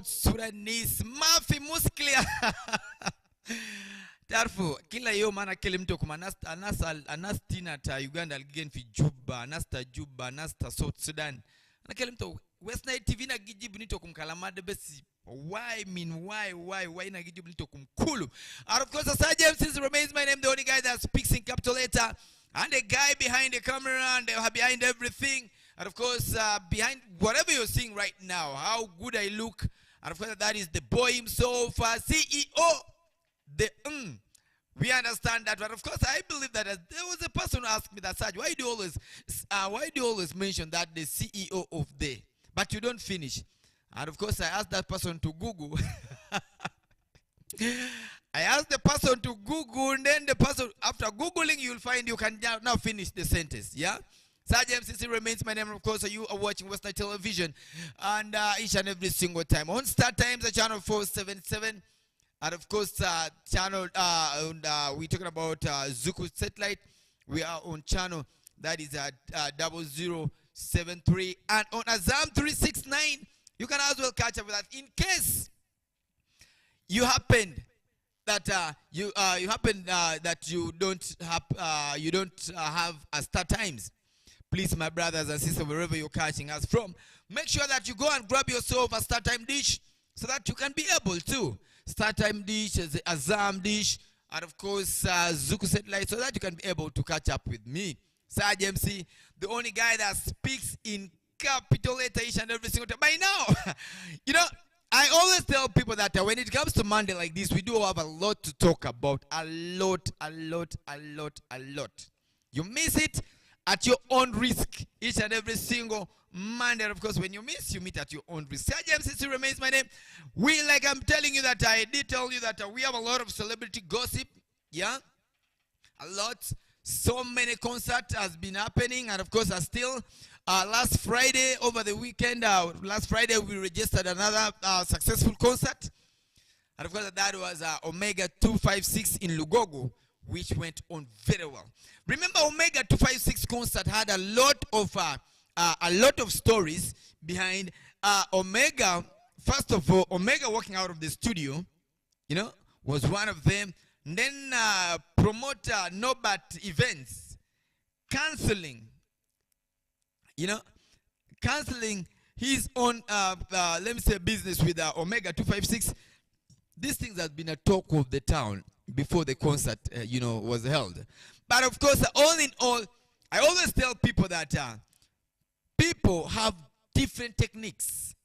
Sudanese mafi musklia. Tarfu kila yo mana kile mtu kuma anastina ta Uganda algen fi Juba anasta Juba anasta South Sudan ana kile mtu West Night TV na gijibu nito kumkalamade besi why na gijibu nito kumkulu. And of course Asad James remains my name, the only guy that speaks in capital letter and the guy behind the camera and behind everything, and of course behind whatever you're seeing right now, how good I look. And of course that is the boy himself, CEO. We understand that, but of course I believe that there was a person who asked me that, Saj, why do you always mention that the CEO of the, but you don't finish? And of course I asked that person to Google. I asked the person to Google, and then the person, after Googling, you'll find you can now finish the sentence. Yeah. Sergeant MCC remains my name. Of course, you are watching Western Television, and each and every single time on Star Times, the channel 477. And of course, channel we're talking about Zuku satellite. We are on channel that is at 0073, and on Azam 369. You can as well catch up with that. In case you happen that you don't have a Star Times, please, my brothers and sisters, wherever you're catching us from, make sure that you go and grab yourself a Star Time dish so that you can be able to. Star Time dish, the Azam dish, and of course Zuku satellite, so that you can be able to catch up with me, Saj MC, the only guy that speaks in capital letter each and every single time. By now, you know, I always tell people that when it comes to Monday like this, we do have a lot to talk about. A lot. You miss it at your own risk each and every single Monday. Of course, when you miss, you meet at your own risk. CHUKU-CHUKU remains my name. Like I'm telling you that I did tell you that we have a lot of celebrity gossip. Yeah, a lot. So many concerts has been happening, and of course, still last Friday over the weekend. Last Friday we registered another successful concert, and of course that was Omega 256 in Lugogo, which went on very well. Remember, Omega 256 concert had a lot of stories behind Omega. First of all, Omega walking out of the studio, you know, was one of them. And then promoter Nobat Events canceling his own let me say business with Omega 256. These things have been a talk of the town before the concert was held. But of course, all in all, I always tell people that people have different techniques,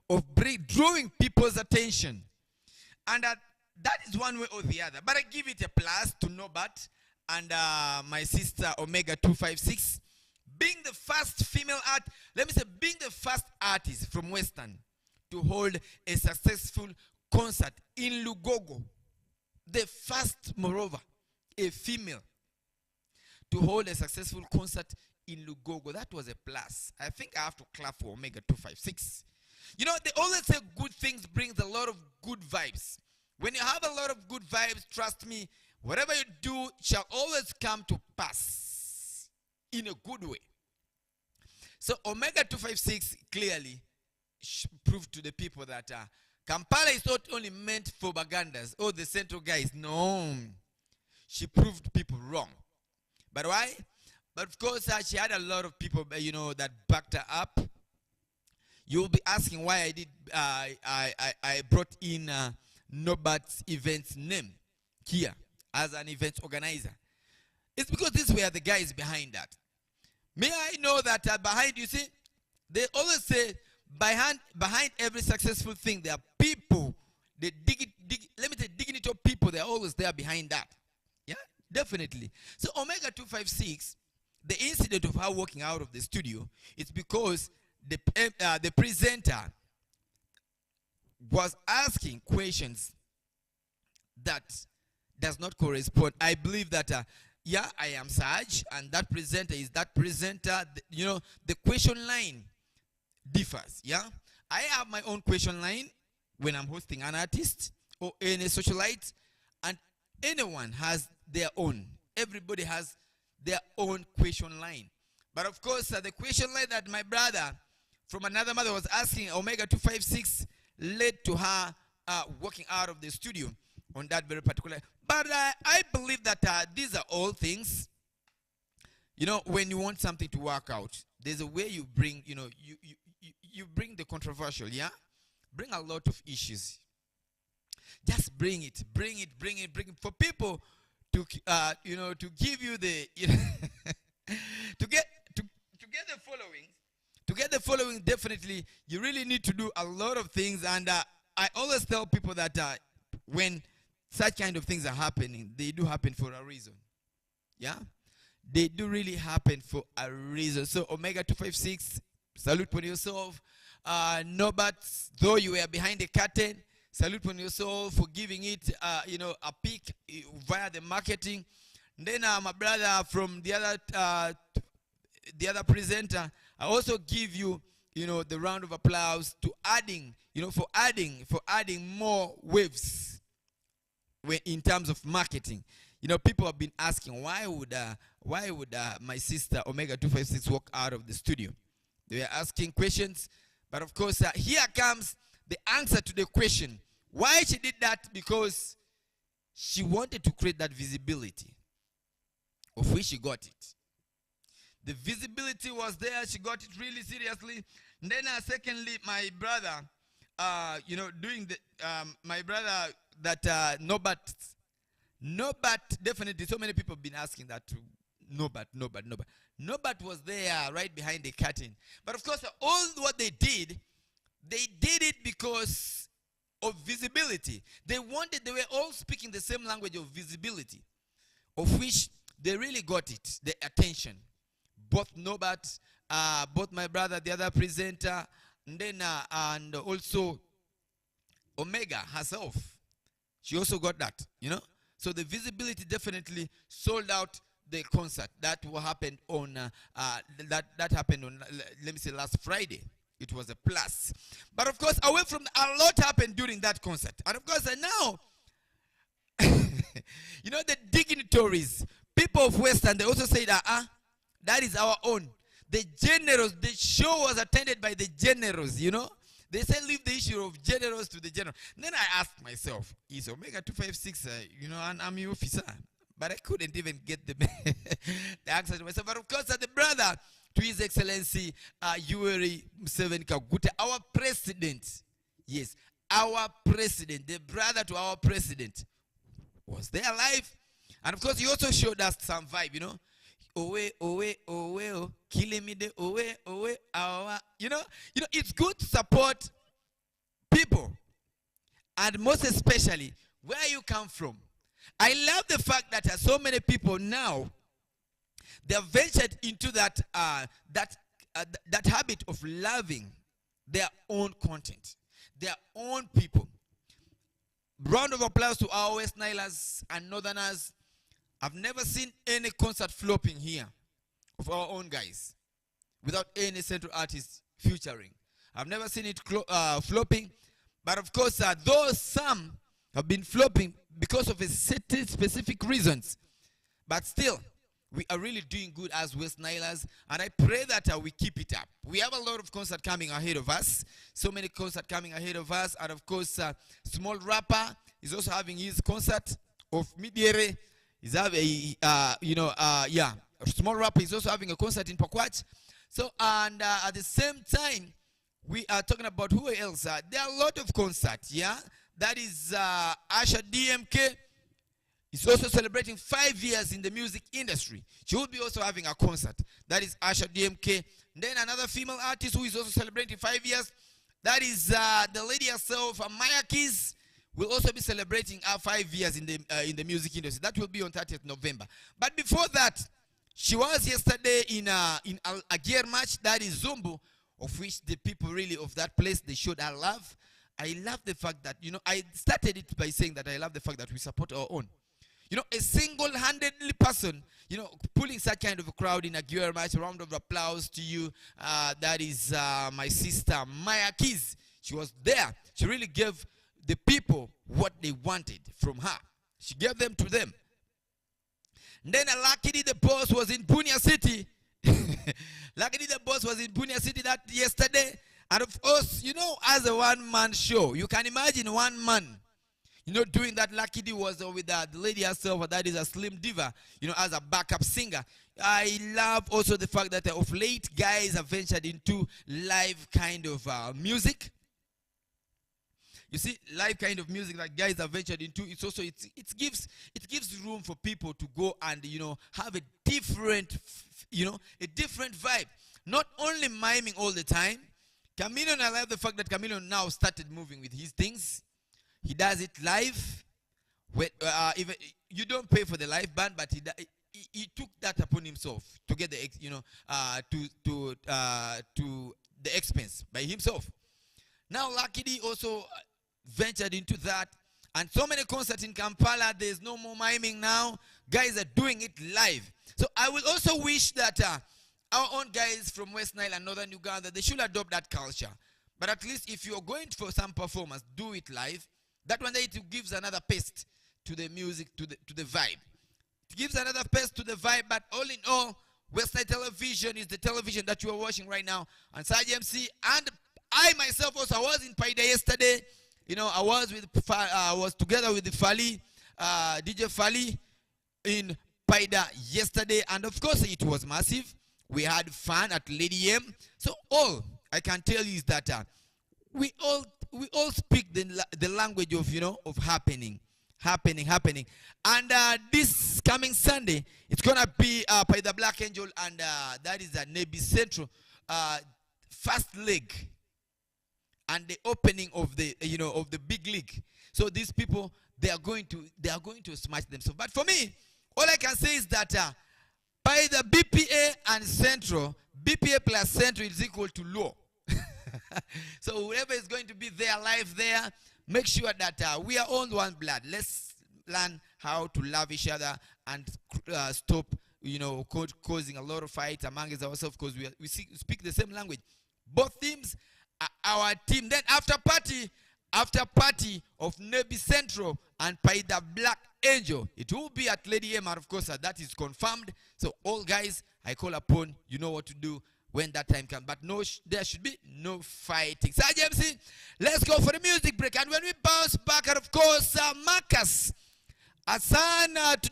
of drawing people's attention, and that is one way or the other. But I give it a plus to Nobat and my sister Omega 256, being the first female being the first artist from Western to hold a successful concert in Lugogo. The first, moreover, a female to hold a successful concert in Lugogo. That was a plus. I think I have to clap for Omega 256. They always say good things brings a lot of good vibes. When you have a lot of good vibes, trust me, whatever you do shall always come to pass in a good way. So Omega 256 clearly proved to the people that Kampala is not only meant for Bagandas or the central guys. No. She proved people wrong. But why? But of course, she had a lot of people, that backed her up. You'll be asking why I did. I brought in Nobat's events name here as an event organizer. It's because these were the guys behind that. May I know that behind, you see, they always say behind every successful thing there are people. Let me say dignity of people. They're always there behind that. Yeah, definitely. So Omega 256, the incident of her walking out of the studio, it's because the presenter was asking questions that does not correspond. I believe that I am Saj, and that presenter is that presenter. The question line differs. Yeah, I have my own question line when I'm hosting an artist or any socialite, and anyone has their own. Everybody has their own question line. But of course, the question line that my brother from another mother was asking Omega 256 led to her walking out of the studio on that very particular. But I believe that these are all things. You know, when you want something to work out, there's a way you bring, you bring the controversial, yeah? Bring a lot of issues. Just bring it for people to, to give you the, to get the following. To get the following, definitely, you really need to do a lot of things. And I always tell people that when such kind of things are happening, they do happen for a reason. Yeah? They do really happen for a reason. So Omega 256, salute on yourself. Norbert, though you were behind the curtain, salute on yourself for giving it, a peek via the marketing. Then my brother from the other presenter, I also give you, the round of applause to adding, for adding more waves in terms of marketing. People have been asking, why would my sister Omega 256 walk out of the studio? They were asking questions, but of course, here comes the answer to the question. Why she did that? Because she wanted to create that visibility, of which she got it. The visibility was there. She got it really seriously. And then, secondly, my brother, doing the, my brother that Norbert, definitely, so many people have been asking that too. Norbert was there right behind the curtain. But of course, all what they did it because of visibility. They were all speaking the same language of visibility, of which they really got it, the attention. Both Norbert, both my brother, the other presenter, and then and also Omega herself. She also got that, So the visibility definitely sold out the concert. That happened on that happened on, let me say, last Friday. It was a plus. But of course, away from a lot happened during that concert. And of course, now, the dignitaries, people of Western, they also say that that is our own. The generals, the show was attended by the generals, They say leave the issue of generals to the general. And then I asked myself, is Omega 256, an army officer? But I couldn't even get the answer to myself. But of course, the brother to His Excellency Yoweri Museveni Kaguta, our president, yes, our president, the brother to our president, was there live. And of course, he also showed us some vibe, Owe, killing me the owe, awa. It's good to support people, and most especially where you come from. I love the fact that so many people now, they have ventured into that habit of loving their own content, their own people. Round of applause to our West Nilers and Northerners. I've never seen any concert flopping here of our own guys without any central artist featuring. I've never seen it flopping. But of course, though some have been flopping because of a certain specific reasons, but still, we are really doing good as West Nilers, and I pray that we keep it up. We have a lot of concerts coming ahead of us, so many concerts coming ahead of us, and of course, Small Rapper is also having his concert of Midiere. He's having, Small Rapper is also having a concert in Pakwach. So, and at the same time, we are talking about who else. There are a lot of concerts, yeah? That is Asha DMK. He's also celebrating 5 years in the music industry. She will be also having a concert. That is Asha DMK. Then another female artist who is also celebrating 5 years. That is the lady herself, Maya Keys, will also be celebrating our 5 years in the music industry. That will be on 30th November. But before that, she was yesterday in a gear match, that is Zumbu, of which the people really of that place, they showed her love. I love the fact that, I started it by saying that I love the fact that we support our own. A single-handedly person, pulling such kind of a crowd in a gear match. A round of applause to you. That is my sister, Maya Keys. She was there. She really gave the people what they wanted from her. She gave them to them. And then luckily the boss was in Bunia City Luckily, the boss was in Bunia City that yesterday. And of course, as a one-man show, you can imagine one man, doing that. Luckily was with the lady herself, that is a Slim Diva, as a backup singer. I love also the fact that of late, guys have ventured into live kind of music. You see, live kind of music that guys have ventured into. It's also it gives room for people to go and have a different vibe. Not only miming all the time. Chameleon, I love the fact that Chameleon now started moving with his things. He does it live. Even you don't pay for the live band, but he took that upon himself to get the to the expense by himself. Now, luckily, also ventured into that, and so many concerts in Kampala. There's no more miming now. Guys are doing it live. So I will also wish that our own guys from West Nile and Northern Uganda, they should adopt that culture. But at least if you're going for some performance, do it live. That one day it gives another paste to the music, to the vibe. It gives another paste to the vibe. But all in all, West Nile Television is the television that you are watching right now. And Saj MC and I myself also, I was in Paida yesterday. I was together with the Fali, DJ Fali in Paida yesterday, and of course it was massive. We had fun at Lady M. So all I can tell you is that we all speak the language of of happening. And this coming Sunday, it's gonna be by the Black Angel, and that is the Nebi Central first leg. And the opening of the of the big league. So these people, they are going to smash themselves. But for me, all I can say is that by the BPA and Central, BPA plus Central is equal to low. So whoever is going to be there live there, make sure that we are all one blood. Let's learn how to love each other and stop causing a lot of fights among ourselves, because we speak the same language. Both teams. Our team. Then after party of Nebi Central and by the Black Angel, it will be at Lady M, and of course that is confirmed. So all guys, I call upon, you know what to do when that time comes. But there should be no fighting. So MC, let's go for the music break, and when we bounce back, and of course Marcus, a son to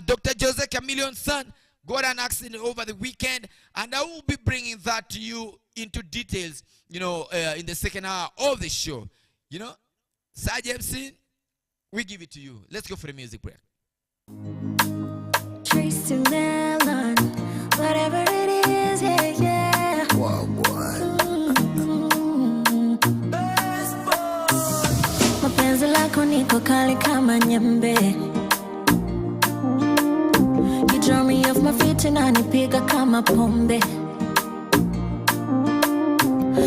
Dr. Jose Chameleon's son, got an accident over the weekend, and I will be bringing that to you into details, in the second hour of the show. Saj MC, we give it to you. Let's go for the music break. Tracy Melon, whatever it is, yeah. Wow, boy. Mapenzi lako niko kali kama nyembe. You draw me off my feet and nanipiga kama pombe.